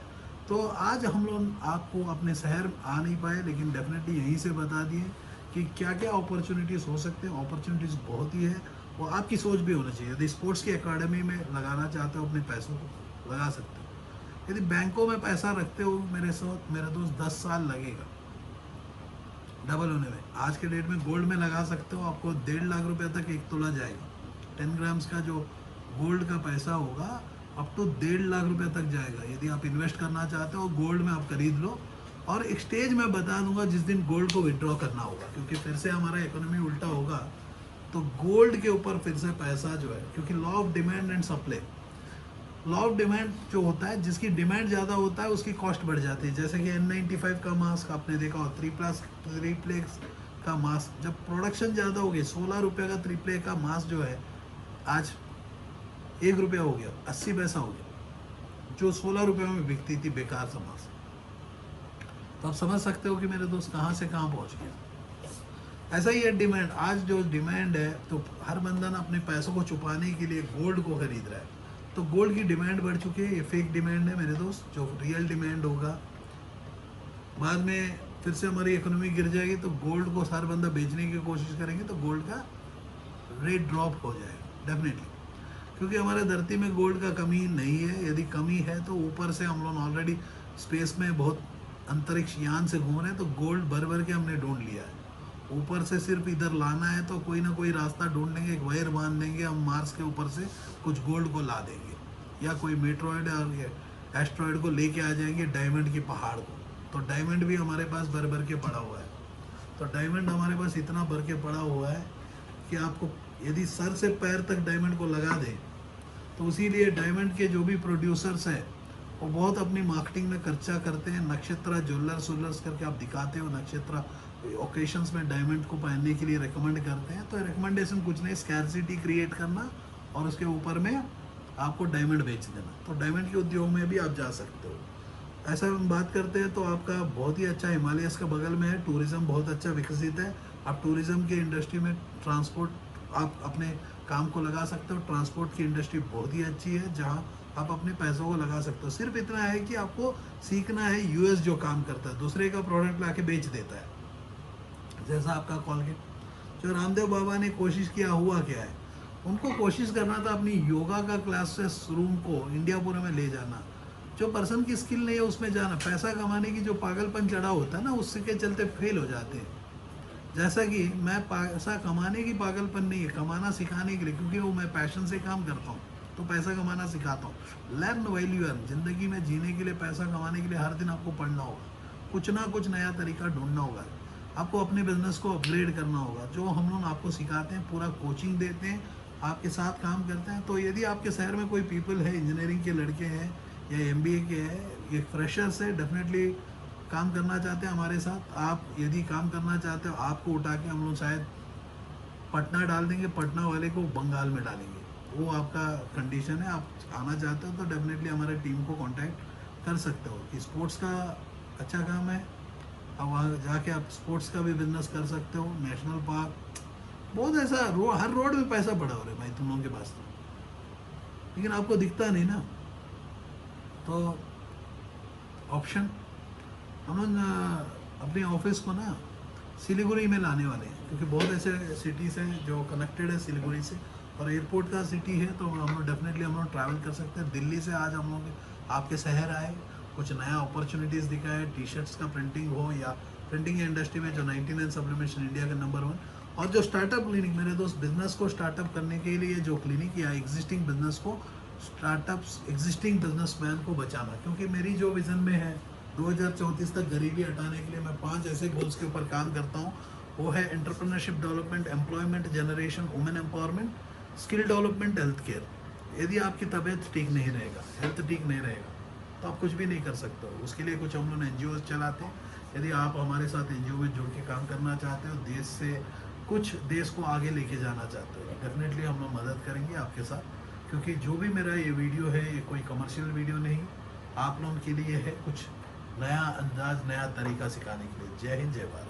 [SPEAKER 1] तो आज हम लोग आपको अपने शहर आ नहीं पाए, लेकिन डेफिनेटली यहीं से बता दिए कि क्या क्या अपॉर्चुनिटीज़ हो सकते हैं। अपॉर्चुनिटीज़ बहुत ही है, और आपकी सोच भी होना चाहिए। यदि स्पोर्ट्स की एकेडमी में लगाना चाहते हो अपने पैसों को, लगा सकते हो। यदि बैंकों में पैसा रखते हो मेरे दोस्त 10 साल लगेगा डबल होने में। आज के डेट में गोल्ड में लगा सकते हो, आपको 1.5 लाख रुपए तक 1 तोला जाएगा। 10 ग्राम्स का जो गोल्ड का पैसा होगा अप टू 1.5 लाख रुपए तक जाएगा। यदि आप इन्वेस्ट करना चाहते हो गोल्ड में, आप खरीद लो। और एक स्टेज मैं बता दूंगा जिस दिन गोल्ड को विड्रॉ करना होगा, क्योंकि फिर से हमारा इकोनॉमी उल्टा होगा, तो गोल्ड के ऊपर फिर से पैसा जो है, क्योंकि law of demand and supply, law of demand जो होता है, जिसकी डिमांड ज़्यादा होता है उसकी कॉस्ट बढ़ जाती है। जैसे कि N95 का मास्क आपने देखा हो, ट्रिप्लेक्स का मास्क, जब प्रोडक्शन ज़्यादा हो गई, 16 रुपये का ट्रिप्लेक्स का मास्क जो है आज 1 रुपया हो गया, 80 पैसा हो गया, जो 16 रुपये में बिकती थी बेकार सा मास्क। तो आप समझ सकते हो कि मेरे दोस्त कहाँ से कहाँ पहुँच गया। ऐसा ही है डिमांड। आज जो डिमांड है, तो हर बंदा ना अपने पैसों को छुपाने के लिए गोल्ड को खरीद रहा है, तो गोल्ड की डिमांड बढ़ चुकी है। ये फेक डिमांड है मेरे दोस्त, जो रियल डिमांड होगा बाद में फिर से हमारी इकोनॉमी गिर जाएगी, तो गोल्ड को हर बंदा बेचने की कोशिश करेंगे, तो गोल्ड का रेट ड्रॉप हो जाएगा डेफिनेटली। क्योंकि हमारे धरती में गोल्ड का कमी नहीं है। यदि कमी है तो ऊपर से हम लोग ऑलरेडी स्पेस में बहुत अंतरिक्ष यान से घूम रहे हैं, तो गोल्ड भर भर के हमने ढूंढ लिया है। ऊपर से सिर्फ इधर लाना है, तो कोई ना कोई रास्ता ढूंढ लेंगे, एक वायर बांध देंगे, हम मार्स के ऊपर से कुछ गोल्ड को ला देंगे, या कोई मेट्रॉइड और एस्ट्रॉइड को लेके आ जाएंगे डायमंड के पहाड़ को। तो डायमंड भी हमारे पास भर भर के पड़ा हुआ है। तो डायमंड हमारे पास इतना भर के पड़ा हुआ है कि आपको यदि सर से पैर तक डायमंड को लगा दे, तो इसीलिए डायमंड के जो भी प्रोड्यूसर्स हैं वो बहुत अपनी मार्केटिंग में खर्चा करते हैं। नक्षत्रा ज्वेलर्स करके आप दिखाते हो, नक्षत्रा ओकेशंस में डायमंड को पहनने के लिए रिकमेंड करते हैं। तो रिकमेंडेशन कुछ नहीं, स्कैर्सिटी क्रिएट करना और उसके ऊपर में आपको डायमंड बेच देना। तो डायमंड के उद्योग में भी आप जा सकते हो। ऐसा हम बात करते हैं तो आपका बहुत ही अच्छा हिमालयस का बगल में है, टूरिज़्म बहुत अच्छा विकसित है। आप टूरिज़्म की इंडस्ट्री में ट्रांसपोर्ट आप अपने काम को लगा सकते हो। ट्रांसपोर्ट की इंडस्ट्री बहुत ही अच्छी है, जहाँ आप अपने पैसों को लगा सकते हो। सिर्फ इतना है कि आपको सीखना है। यूएस जो काम करता है, दूसरे का प्रोडक्ट ला के बेच देता है, जैसा आपका कॉलगेट। जो रामदेव बाबा ने कोशिश किया, हुआ क्या है, उनको कोशिश करना था अपनी योगा का क्लासेस रूम को इंडिया पूरे में ले जाना। जो पर्सन की स्किल नहीं है उसमें जाना, पैसा कमाने की जो पागलपन चढ़ा होता है ना, उसके चलते फेल हो जाते हैं। जैसा कि मैं पैसा कमाने की पागलपन नहीं है, कमाना सिखाने के लिए, क्योंकि वो मैं पैशन से काम करता हूँ, तो पैसा कमाना सिखाता हूँ। Learn while you earn. जिंदगी में जीने के लिए, पैसा कमाने के लिए हर दिन आपको पढ़ना होगा, कुछ ना कुछ नया तरीका ढूंढना होगा, आपको अपने बिजनेस को अपग्रेड करना होगा। जो हम लोग आपको सिखाते हैं, पूरा कोचिंग देते हैं, आपके साथ काम करते हैं। तो यदि आपके शहर में कोई पीपल है, इंजीनियरिंग के लड़के हैं या एमबीए के हैं, ये फ्रेशर्स है, डेफिनेटली काम करना चाहते हैं हमारे साथ। आप यदि काम करना चाहते हो, आपको उठा के हम लोग शायद पटना डाल देंगे, पटना वाले को बंगाल में डालेंगे, वो आपका कंडीशन है। आप आना चाहते हो तो डेफिनेटली हमारे टीम को कांटेक्ट कर सकते हो। कि स्पोर्ट्स का अच्छा काम है, अब वहाँ जाके आप स्पोर्ट्स का भी बिजनेस कर सकते हो। नेशनल पार्क बहुत ऐसा हर रोड में पैसा पड़ा हो रहा है भाई तुम लोगों के पास, तो लेकिन आपको दिखता नहीं ना। तो ऑप्शन हम लोग अपने ऑफिस को ना सिलीगुड़ी में लाने वाले हैं, क्योंकि बहुत ऐसे सिटीज़ हैं जो कनेक्टेड है सिलीगुड़ी से, और एयरपोर्ट का सिटी है, तो हम लोग डेफिनेटली हम लोग ट्रैवल कर सकते हैं। दिल्ली से आज हम लोग आपके शहर आए, कुछ नया अपॉर्चुनिटीज़ दिखाए, टी शर्ट्स का प्रिंटिंग हो या प्रिंटिंग इंडस्ट्री में जो 99 सब्लिमेशन इंडिया का नंबर 1, और जो स्टार्टअप क्लिनिक मेरे दोस्त, बिजनेस को स्टार्टअप करने के लिए जो क्लिनिक या एग्जिस्टिंग बिजनेस को स्टार्टअप्स, एग्जिस्टिंग बिजनेसमैन को बचाना। क्योंकि मेरी जो विज़न में है 2034 तक गरीबी हटाने के लिए मैं 5 ऐसे गोल्स के ऊपर काम करता हूँ। वो है entrepreneurship development, employment generation, women empowerment, skill development, health care. यदि आपकी तबीयत ठीक नहीं रहेगा, हेल्थ ठीक नहीं रहेगा, तो आप कुछ भी नहीं कर सकते हो। उसके लिए कुछ हम लोग NGOs चलाते हैं। यदि आप हमारे साथ NGO में जुड़ के काम करना चाहते हो, देश को आगे लेके जाना चाहते हो, डेफिनेटली हम लोग मदद करेंगे आपके साथ। क्योंकि जो भी मेरा ये वीडियो है, ये कोई कमर्शियल वीडियो नहीं, आप लोगों के लिए है कुछ नया अंदाज, नया तरीका सिखाने के लिए। जय हिंद, जय Bharat.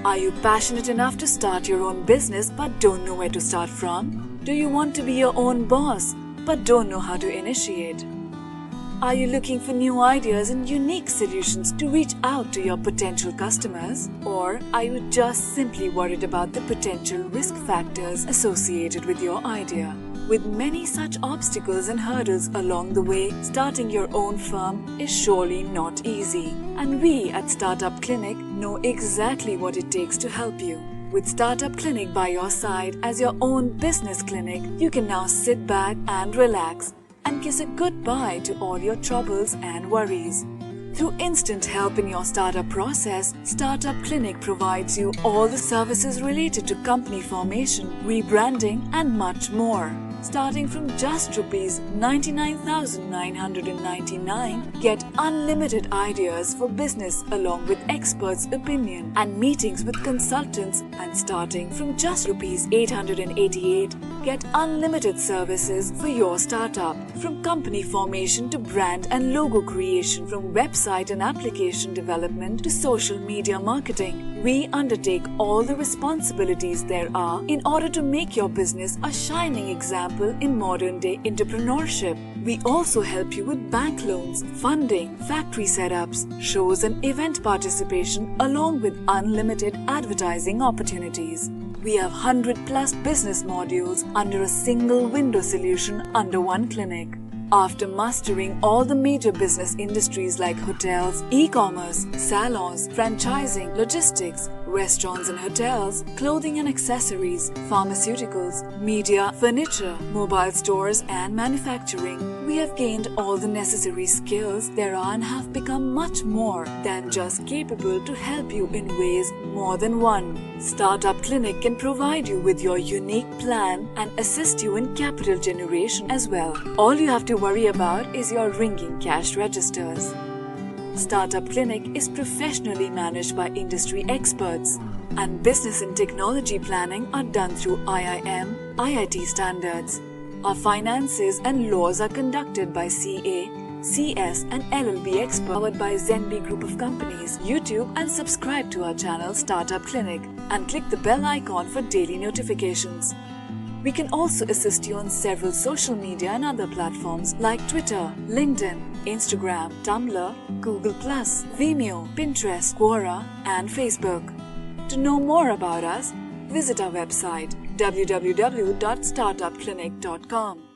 [SPEAKER 2] Are you passionate enough to start your own business but don't know where to start from? Do you want to be your own boss but don't know how to initiate? Are you looking for new ideas and unique solutions to reach out to your potential customers? Or are you just simply worried about the potential risk factors associated with your idea? With many such obstacles and hurdles along the way, starting your own firm is surely not easy. And we at Startup Clinic know exactly what it takes to help you. With Startup Clinic by your side as your own business clinic, you can now sit back and relax and kiss a goodbye to all your troubles and worries. Through instant help in your startup process, Startup Clinic provides you all the services related to company formation, rebranding and much more. Starting from just Rs 99,999, get unlimited ideas for business along with experts' opinion and meetings with consultants, and starting from just Rs 888, get unlimited services for your startup. From company formation to brand and logo creation, from website and application development to social media marketing, we undertake all the responsibilities there are in order to make your business a shining example in modern-day entrepreneurship. We also help you with bank loans, funding, factory setups, shows and event participation along with unlimited advertising opportunities. We have 100+ business modules under a single window solution under one clinic. After mastering all the major business industries like hotels, e-commerce, salons, franchising, logistics, restaurants and hotels, clothing and accessories, pharmaceuticals, media, furniture, mobile stores and manufacturing, we have gained all the necessary skills there are and have become much more than just capable to help you in ways more than one. Startup Clinic can provide you with your unique plan and assist you in capital generation as well. All you have to worry about is your ringing cash registers. Startup Clinic is professionally managed by industry experts, and business and technology planning are done through IIM, IIT standards. Our finances and laws are conducted by CA, CS and LLB expert powered by Zenbi Group of Companies, YouTube, and subscribe to our channel Startup Clinic and click the bell icon for daily notifications. We can also assist you on several social media and other platforms like Twitter, LinkedIn, Instagram, Tumblr, Google+, Vimeo, Pinterest, Quora, and Facebook. To know more about us, visit our website www.startupclinic.com.